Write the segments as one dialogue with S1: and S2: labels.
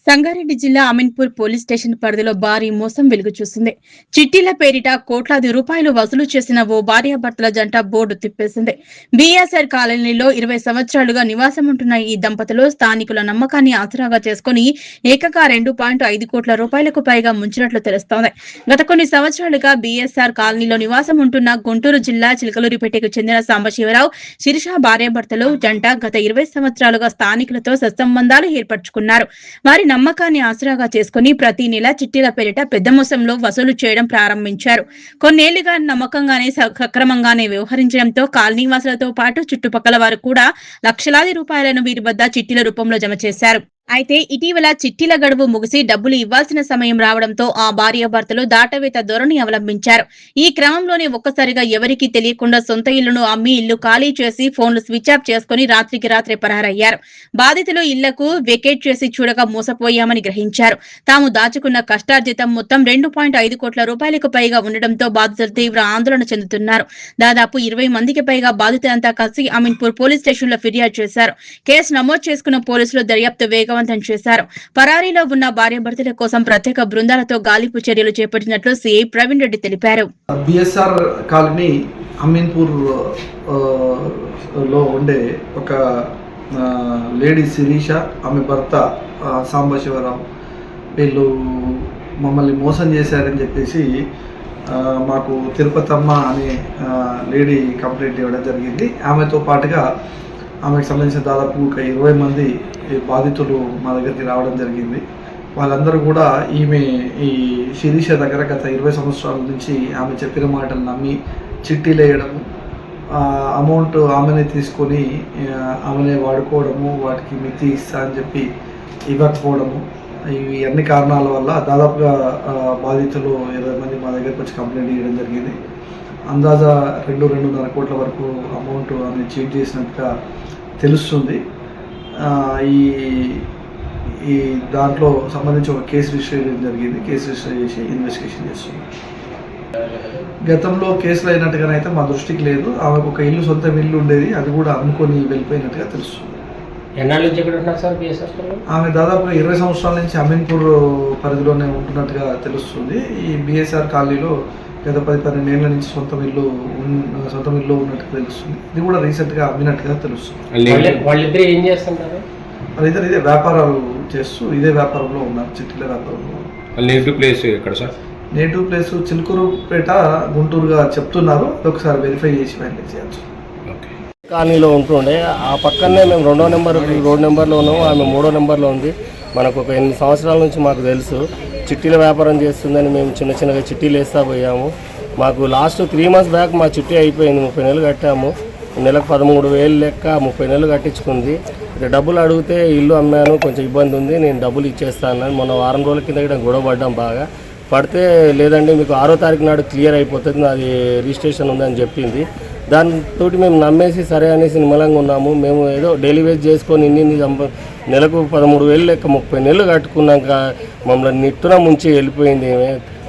S1: సంగారెడ్డి జిల్లా Ameenpur police station పరిధిలో భారీ మోసం వెలుగు చూసింది. చిట్టీల పేరిట కోట్లాది రూపాయలు వసూలు చేసిన ఓ భార్యాభర్తల జంట బోర్డు తిప్పేసింది. బీఎస్ఆర్ కాలనీలో 20 సంవత్సరాలుగా నివాసం ఉంటున్న ఈ దంపతులు స్థానికుల నమ్మకాన్ని ఆసరాగా చేసుకుని ఏకంగా 2.5 కోట్ల రూపాయలకు పైగా ముంచినట్లు తెలుస్తోంది. గత కొన్ని సంవత్సరాలుగా బీఎస్ఆర్ కాలనీలో నివాసం ఉంటున్న గుంటూరు జిల్లా చిలకలూరిపేటకు చెందిన సాంబశివరావు, శిరీష భార్యాభర్తలు జంట గత 20 సంవత్సరాలుగా స్థానికులతో సత్సంబంధాలు ఏర్పరచుకున్నారు. వారి నమ్మకాన్ని ఆసరాగా చేసుకుని ప్రతి నెల చిట్టీల పేరిట పెద్ద మొత్తంలో వసూలు చేయడం ప్రారంభించారు. కొన్నేళ్లుగా నమ్మకంగానే సక్రమంగానే వ్యవహరించడంతో కాలనీవాసులతో పాటు చుట్టుపక్కల వారు కూడా లక్షలాది రూపాయలను వీరి వద్ద చిట్టీల రూపంలో జమ చేశారు. అయితే ఇటీవల చిట్టీల గడువు ముగిసి డబ్బులు ఇవ్వాల్సిన సమయం రావడంతో ఆ భార్యాభర్తలు దాటవేత ధోరణి అవలంబించారు. ఈ క్రమంలోనే ఒక్కసారిగా ఎవరికీ తెలియకుండా సొంత ఇల్లును అమ్మి ఇల్లు ఖాళీ చేసి ఫోన్లు స్విచ్ ఆఫ్ చేసుకుని రాత్రికి రాత్రే పరారయ్యారు. బాధితులు ఇళ్లకు వెకేట్ చేసి చూడగా మోసపోయామని గ్రహించారు. తాము దాచుకున్న కష్టార్జితం మొత్తం 2.5 కోట్ల రూపాయలకు పైగా ఉండడంతో బాధితులు తీవ్ర ఆందోళన చెందుతున్నారు. దాదాపు 20 మందికి పైగా బాధితులంతా కలిసి అమీన్పూర్ పోలీస్ స్టేషన్లో ఫిర్యాదు చేశారు. కేసు నమోదు చేసుకున్న పోలీసులు దర్యాప్తు వేగవంతం చేశారు. పరారీలో ఉన్న భార్యాభర్తల కోసం ప్రత్యేక బృందాలతో గాలింపు చర్యలు చేపట్టినట్లు సిఐ ప్రవీణ్ రెడ్డి తెలిపారు.
S2: బిఎస్ఆర్ కాలనీ అమీన్పూర్ లో ఉండే ఒక లేడీ శిరీష, ఆమె భర్త సాంబశివరావు, వీళ్ళు మమ్మల్ని మోసం చేశారని చెప్పేసి మాకు తిరుపతమ్మ అనే లేడీ కంప్లైంట్ ఇవ్వడం జరిగింది. ఆమెతో పాటుగా ఆమెకు సంబంధించిన దాదాపు ఒక 20 మంది బాధితులు మా దగ్గరికి రావడం జరిగింది. వాళ్ళందరూ కూడా ఈ శిరీష దగ్గర గత 20 సంవత్సరాల నుంచి ఆమె చెప్పిన మాటలు నమ్మి చిట్టీలు వేయడము, అమౌంట్ ఆమెనే తీసుకొని ఆమెనే వాడుకోవడము, వాటికి మితి ఇస్తా అని చెప్పి ఇవ్వకపోవడము, ఇవి అన్ని కారణాల వల్ల దాదాపుగా బాధితులు 20 మంది మా దగ్గరకు వచ్చి కంప్లైంట్ ఇవ్వడం జరిగింది. అందాజా 2-2.5 కోట్ల వరకు అమౌంట్ ఆమె చీట్ చేసినట్టుగా తెలుస్తుంది. ఈ దాంట్లో సంబంధించి ఒక కేసు రిజిస్టర్ చేయడం జరిగింది. కేసు రిజిస్టర్ చేసి ఇన్వెస్టిగేషన్ చేస్తుంది. గతంలో కేసులు అయినట్టుగానైతే మా దృష్టికి లేదు. ఆమెకు ఒక సొంత ఇల్లు ఉండేది, అది కూడా అమ్ముకొని వెళ్ళిపోయినట్టుగా తెలుస్తుంది. ఆమె దాదాపుగా 20 సంవత్సరాల నుంచి అమీన్పూర్ పరిధిలోనే ఉంటున్నట్టుగా తెలుస్తుంది. ఈ బిఎస్ఆర్ కాలనీలో గత 10-12 ఏళ్ల నుంచి సొంత ఇల్లు ఉన్నట్టుగా తెలుస్తుంది. ఇది కూడా రీసెంట్గా అమ్మినట్టుగా తెలుస్తుంది.
S3: వాళ్ళిద్దరు ఏం చేస్తుంటారు?
S2: వాళ్ళిద్దరు ఇదే వ్యాపారాలు చేస్తూ ఇదే వ్యాపారంలో ఉన్నారు, చిట్టీల వ్యాపారంలో.
S3: నేటివ్ ప్లేస్ ఎక్కడ సార్?
S2: నేటివ్ ప్లేస్ చిలుకూరుపేట, గుంటూరుగా చెప్తున్నారు. ఒకసారి వెరిఫై చేసి వెంటనే చేయొచ్చు.
S4: కాలనీలో ఉంటుండే ఆ పక్కనే మేము 2వ రోడ్ నెంబర్లో ఉన్నాము, ఆమె 3వ నెంబర్లో ఉంది. మనకు ఒక 8 సంవత్సరాల నుంచి మాకు తెలుసు చిట్టీల వ్యాపారం చేస్తుందని. మేము చిన్నగా చిట్టీలు వేస్తా పోయాము. మాకు లాస్ట్ 3 months బ్యాక్ మా చిట్టీ అయిపోయింది. 30 నెలలు కట్టాము. నెలకు 13,000 లెక్క 30 నెలలు కట్టించుకుంది. డబ్బులు అడిగితే ఇల్లు అమ్మాను, కొంచెం ఇబ్బంది ఉంది, నేను డబ్బులు ఇచ్చేస్తాను. మొన్న వారం రోజుల కింద కూడా గొడవ పడ్డాం. బాగా పడితే లేదండి మీకు 6వ తారీఖు నాడు క్లియర్ అయిపోతుంది, నాది రిజిస్ట్రేషన్ ఉందని చెప్పింది. దాంతో మేము నమ్మేసి సరే అనేసి నిమ్మలంగా ఉన్నాము. మేము ఏదో డైలీ వేజ్ చేసుకొని నెలకు 13,000 లెక్క 30 నెలలు కట్టుకున్నాక మమ్మల్ని నిట్టున ముంచి వెళ్ళిపోయింది.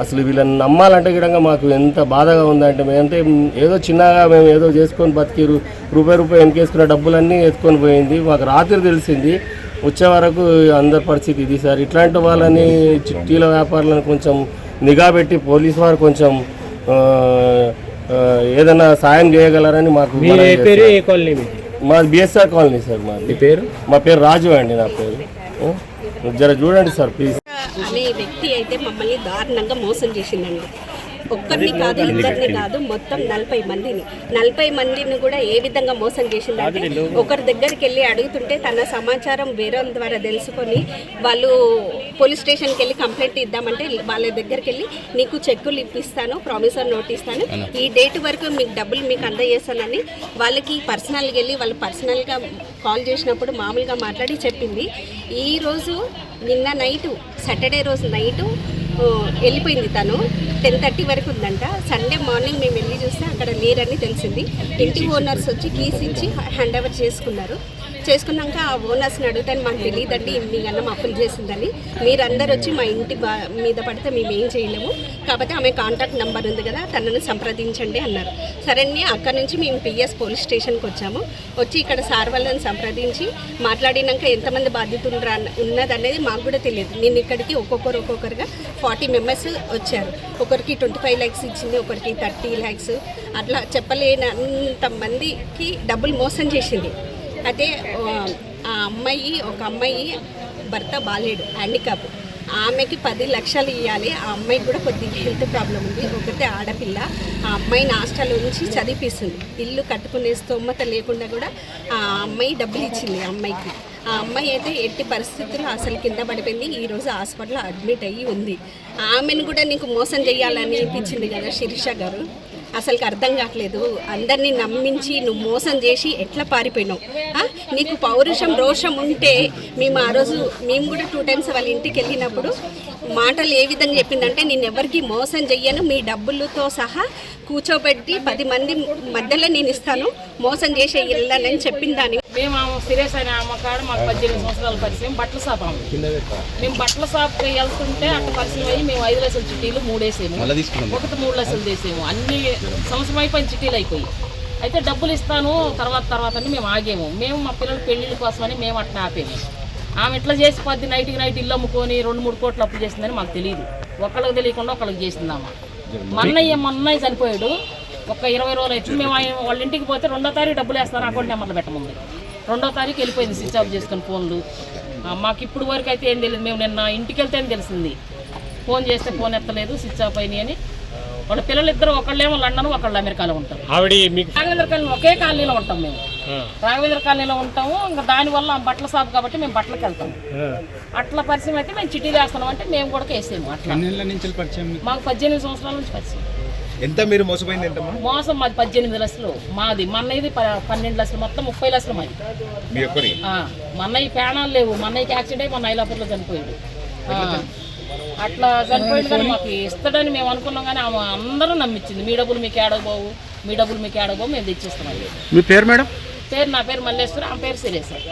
S4: అసలు వీళ్ళని నమ్మాలంటే కూడా మాకు ఎంత బాధగా ఉందంటే, మేమంటే ఏదో చిన్నగా మేము ఏదో చేసుకొని బతికి రూపాయి వెనకేసుకున్న డబ్బులన్నీ ఎత్తుకొని పోయింది. మాకు రాత్రి తెలిసింది. వచ్చే వరకు అందరి పరిస్థితి ఇది సార్. ఇట్లాంటి వాళ్ళని చిట్టీల వ్యాపారాలను కొంచెం నిఘా పెట్టి పోలీసు వారు కొంచెం ఏదైనా సాయం చేయగలరని మాకు. మాది బిఎస్ఆర్ కాలనీ సార్. మాది పేరు మా పేరు రాజు అండి. నా పేరు జర చూడండి సార్ ప్లీజ్.
S5: అనే వ్యక్తి అయితే మమ్మల్ని దారుణంగా మోసం చేసిందండి. ఒక్కరిని కాదు, ఇద్దరిని కాదు, మొత్తం 40 మందిని కూడా ఏ విధంగా మోసం చేసిందంటే, ఒకరి దగ్గరికి వెళ్ళి అడుగుతుంటే తన సమాచారం వేరే ద్వారా తెలుసుకొని వాళ్ళు పోలీస్ స్టేషన్కి వెళ్ళి కంప్లైంట్ ఇద్దామంటే వాళ్ళ దగ్గరికి వెళ్ళి నీకు చెక్కులు ఇప్పిస్తాను, ప్రామిసర్ నోట్ ఇస్తాను, ఈ డేట్ వరకు మీకు డబ్బులు మీకు అందజేస్తానని వాళ్ళకి పర్సనల్గా వెళ్ళి వాళ్ళు పర్సనల్గా కాల్ చేసినప్పుడు మామూలుగా మాట్లాడి చెప్పింది. ఈరోజు నిన్న నైటు, సాటర్డే రోజు నైటు వెళ్ళిపోయింది. తను 10:30 వరకు ఉందంట. సండే మార్నింగ్ మేము వెళ్ళి చూస్తే అక్కడ లేరని తెలిసింది. ఇంటి ఓనర్స్ వచ్చి కీస్ ఇచ్చి హ్యాండ్ ఓవర్ చేసుకున్నారు. చేసుకున్నాక ఆ ఓనర్స్ని అడుగుతాను, మాకు తెలియదండి ఇన్ని గన్నం అప్పులు చేసిందని, మీరందరూ వచ్చి మా ఇంటి మీద పడితే మేము ఏం చేయలేము, కాకపోతే ఆమె కాంటాక్ట్ నెంబర్ ఉంది కదా తనను సంప్రదించండి అన్నారు. సరే అని అక్కడి నుంచి మేము పిఎస్ పోలీస్ స్టేషన్కి వచ్చాము. వచ్చి ఇక్కడ సార్ వాళ్ళని సంప్రదించి మాట్లాడినాక ఎంతమంది బాధితులు ఉన్నదనేది మాకు కూడా తెలియదు. నేను ఇక్కడికి ఒక్కొక్కరుగా 40 మెంబర్స్ వచ్చారు. ఒకరికి 25 lakhs ఇచ్చింది, ఒకరికి 30 lakhs, అట్లా చెప్పలేనంత మందికి డబ్బులు మోసం చేసింది. అయితే ఒక అమ్మాయి భర్త బాలేడు, హ్యాండిక్యాప్, ఆమెకి 10 లక్షలు ఇవ్వాలి. ఆ అమ్మాయికి కూడా కొద్దిగా హెల్త్ ప్రాబ్లం ఉంది, ఒకతే ఆడపిల్ల. ఆ అమ్మాయిని హాస్టల్ నుంచి చదివిపిస్తుంది. ఇల్లు కట్టుకునే స్తోమత లేకుండా కూడా ఆ అమ్మాయి డబ్బులు ఇచ్చింది. ఆ అమ్మాయికి ఆ అమ్మాయి అయితే ఎట్టి పరిస్థితుల్లో అసలు కింద పడిపోయింది. ఈరోజు హాస్పిటల్లో అడ్మిట్ అయ్యి ఉంది. ఆమెను కూడా నీకు మోసం చేయాలని అనిపించింది కదా శిరీష గారు, అసలుకి అర్థం కావట్లేదు. అందరినీ నమ్మించి నువ్వు మోసం చేసి ఎట్లా పారిపోయినావు? నీకు పౌరుషం రోషం ఉంటే మేము ఆ రోజు మేము కూడా 2 times వాళ్ళ ఇంటికి వెళ్ళినప్పుడు మాటలు ఏ విధంగా చెప్పిందంటే, నేను ఎవరికి మోసం చెయ్యను, మీ డబ్బులతో సహా కూర్చోబెట్టి 10 మంది మధ్యలో నేను ఇస్తాను, మోసం చేసే వెళ్ళానని చెప్పిన దాన్ని.
S6: మేము సిరియస్ అయిన అమ్మకాడ మాకు 18 సంవత్సరాల పరిచయం, బట్టల షాప్ ఆమె. మేము బట్టల షాప్కి వెళ్తుంటే అక్కడ పరిచయం అయ్యి మేము 5 లక్షల చిట్టీలు 3 వేసాము, ఒకటి 3 లక్షలు తీసాము. అన్ని సంవత్సరం అయిపోయిన చిట్టీలు అయిపోయి అయితే డబ్బులు ఇస్తాను తర్వాత అని మేము ఆగాము. మేము మా పిల్లల పెళ్ళిళ్ళ కోసమని మేము అట్లా ఆపాము. ఆమె ఇట్లా చేసి 10 నైట్ ఇల్లు అమ్ముకొని 2-3 కోట్లు అప్పు చేసిందని మాకు తెలియదు. ఒకళ్ళకి తెలియకుండా ఒకళ్ళకి చేసిందామా. మొన్నయ్య చనిపోయాడు, ఒక 20 రోజులు అయితే మేము వాళ్ళ ఇంటికి పోతే 2వ తారీఖు డబ్బులు వేస్తారు, అకౌంట్ నెంబర్లు పెట్టముంది. 2వ తారీఖు వెళ్ళిపోయింది స్విచ్ ఆఫ్ చేసుకుని ఫోన్లు. మాకు ఇప్పుడు వరకు అయితే ఏం తెలియదు. మేము నిన్న ఇంటికి వెళ్తేనే తెలిసింది, ఫోన్ చేస్తే ఫోన్ ఎత్తలేదు, స్విచ్ ఆఫ్ అయినాయి అని. వాళ్ళ పిల్లలు ఇద్దరు, ఒకళ్ళేమో లండన్, ఒకళ్ళు అమెరికాలో ఉంటారు. రాఘవేంద్ర కాలనీ ఒకే కాలనీలో ఉంటాం మేము, రాఘవేంద్ర కాలనీలో ఉంటాము. ఇంకా దానివల్ల బట్టల షాప్ కాబట్టి మేము బట్టలకు వెళ్తాం. అట్లా పరిచయం అయితే మేము చిట్టీలు వేస్తున్నాం అంటే మేము కూడా వేసాము. అట్లా మాకు 18 సంవత్సరాల నుంచి పరిచయం.
S7: ఎంత మీరు మోసపోయింది? ఎంత
S6: మోసం మాది 18 లక్షలు మాది, మన్నయ్యది 12 లక్షలు, మొత్తం 30 లక్షలు మాది. మన్నయ్య ప్రాణాలు లేవు, మన్నయ్యకి యాక్సిడెంట్ అయ్యి మన ఐలాపూర్లో చనిపోయాడు. అట్లా చనిపోయాడు కానీ మాకు ఇస్తాడని మేము అనుకున్నాం, కానీ ఆమె అందరూ నమ్మించింది. మీ డబ్బులు మీకు ఏడవబోవు, మీ డబ్బులు మీకు ఏడవబోవు, మేము తెచ్చిస్తాం.
S7: మీ పేరు మేడం?
S6: నా పేరు మల్లేశ్వరి, ఆమె పేరు సిరేశ్వరి.